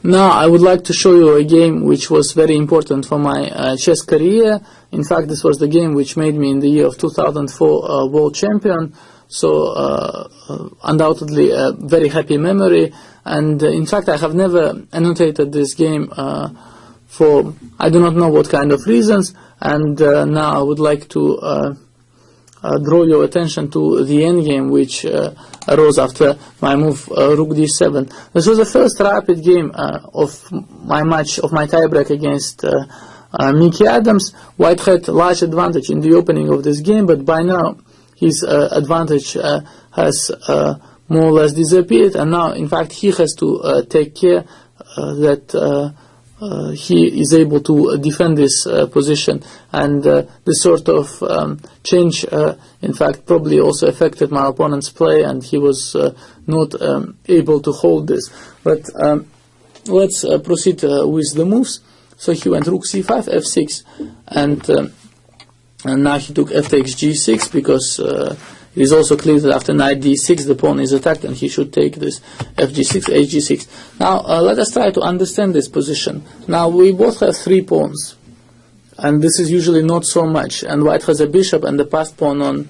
Now I would like to show you a game which was very important for my chess career. In fact, this was the game which made me in the year of 2004 world champion. So undoubtedly a very happy memory. And in fact, I have never annotated this game for I do not know what kind of reasons. And now I would like to draw your attention to the endgame which arose after my move rook d7. This was the first rapid game of my tiebreak against Mickey Adams. White had large advantage in the opening of this game, but by now his advantage has more or less disappeared, and now in fact he has to take care that he is able to defend this position, and this sort of change in fact probably also affected my opponent's play, and he was not able to hold this. But let's proceed with the moves. So he went rook c5, f6, and now he took f takes g6, because it is also clear that after knight d6 the pawn is attacked and he should take this fg6, hg6. Now let us try to understand this position. Now we both have 3 pawns, and this is usually not so much, and white has a bishop and the passed pawn on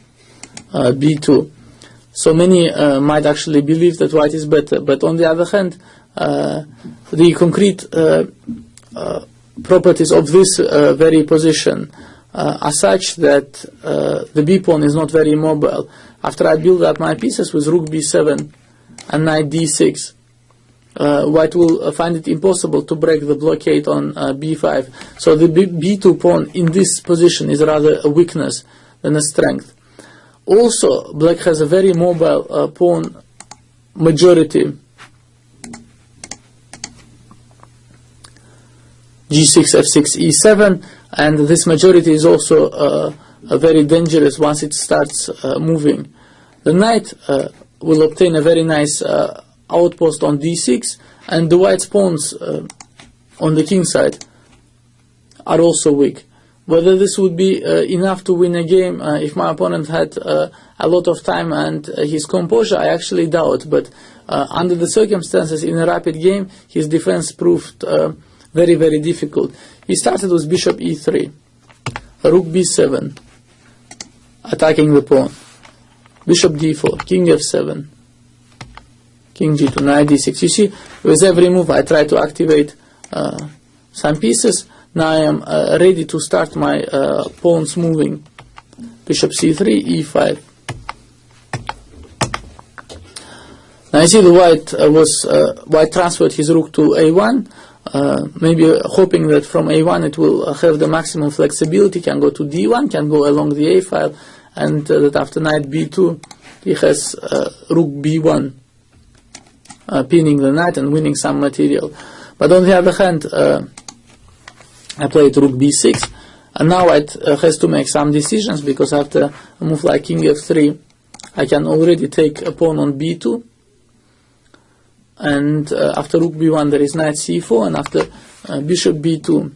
b2. So many might actually believe that white is better, but on the other hand the concrete properties of this very position are such that the b pawn is not very mobile. After I build up my pieces with rook b7 and knight d6, white will find it impossible to break the blockade on b5. So the b2 pawn in this position is rather a weakness than a strength. Also, black has a very mobile pawn majority. g6, f6, e7, and this majority is also very dangerous once it starts moving. The knight will obtain a very nice outpost on d6, and the white's pawns on the king side are also weak. Whether this would be enough to win a game if my opponent had a lot of time and his composure, I actually doubt, but under the circumstances in a rapid game, his defense proved very, very difficult. He started with bishop e3, rook b7, attacking the pawn, bishop d4, king f7, king g2, knight d6. You see, with every move I try to activate some pieces. Now I am ready to start my pawns moving. Bishop c3, e5. Now you see the white transferred his rook to a1. Maybe hoping that from a1 it will have the maximum flexibility, can go to d1, can go along the a file, and that after knight b2 he has rook b1 pinning the knight and winning some material. But on the other hand, I played rook b6, and now white has to make some decisions, because after a move like king f3 I can already take a pawn on b2, and after rook b1 there is knight c4, and after bishop b2,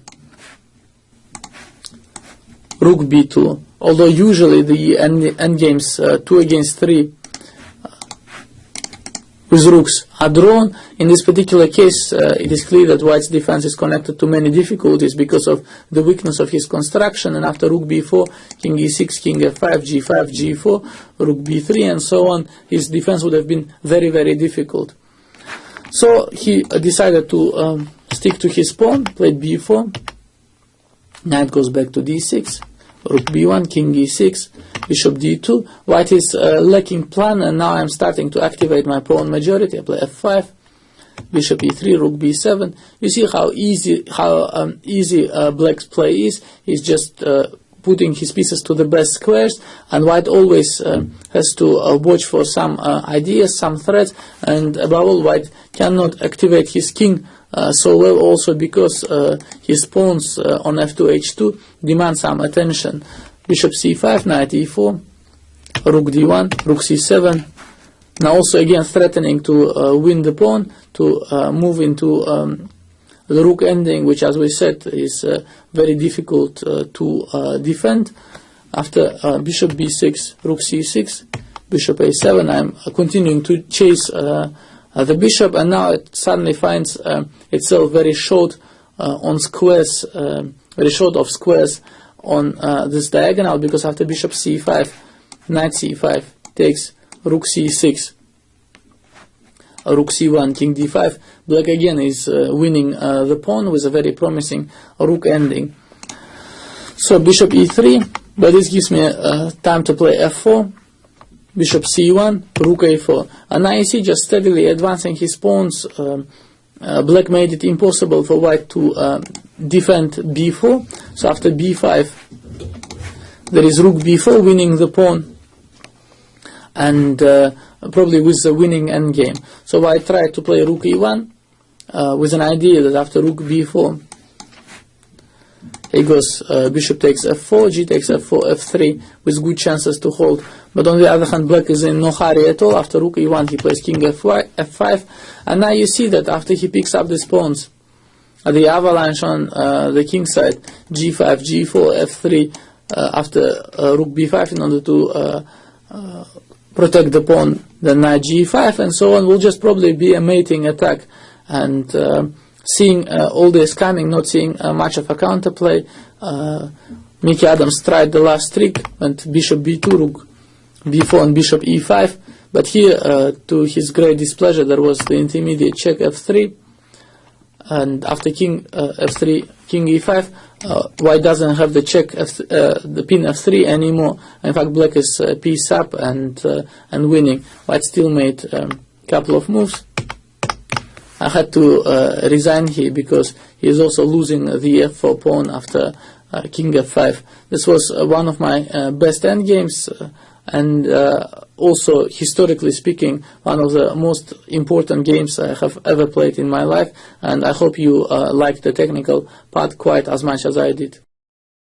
rook b2. Although usually the end games 2 against 3 with rooks are drawn, in this particular case it is clear that white's defense is connected to many difficulties because of the weakness of his construction, and after rook b4, king e6, king f5, g5, g4, rook b3, and so on, his defense would have been very, very difficult. So he decided to stick to his pawn, played b4, knight goes back to d6, rook b1, king e6, bishop d2. White is lacking plan, and now I'm starting to activate my pawn majority. I play f5, bishop e3, rook b7. You see how easy black's play is. He's just putting his pieces to the best squares, and white always has to watch for some ideas, some threats, and above all, white cannot activate his king so well, also because his pawns on f2, h2 demand some attention. Bishop c5, knight e4, rook d1, rook c7. Now also again threatening to win the pawn, to move into the rook ending, which, as we said, is very difficult to defend. After bishop b6, rook c6, bishop a7, I'm continuing to chase the bishop, and now it suddenly finds itself very short on squares, very short of squares on this diagonal, because after bishop c5, knight c5 takes rook c6, rook c1, king d5. Black again is winning the pawn with a very promising rook ending. So bishop e3, but this gives me time to play f4, bishop c1, rook a4. And now you see, just steadily advancing his pawns, black made it impossible for white to defend b4. So after b5, there is rook b4 winning the pawn, and probably with the winning endgame. So white tried to play rook e1 with an idea that after rook b4, he goes bishop takes f4, g takes f4, f3 with good chances to hold. But on the other hand, black is in no hurry at all. After rook e1, he plays king f5, and now you see that after he picks up these pawns, the avalanche on the king side, g5, g4, f3, after rook b5 in order to protect the pawn, then knight g5 and so on, will just probably be a mating attack. And seeing all this coming, not seeing much of a counterplay, Mickey Adams tried the last trick, went bishop b2, rook b4 and bishop e5, but here to his great displeasure there was the intermediate check f3, and after king f3, king e5, white doesn't have the check the pin f3 anymore. In fact, black is piece up and winning. White still made a couple of moves. I had to resign here because he is also losing the f4 pawn after king f5. This was one of my best endgames, and also, historically speaking, one of the most important games I have ever played in my life, and I hope you liked the technical part quite as much as I did.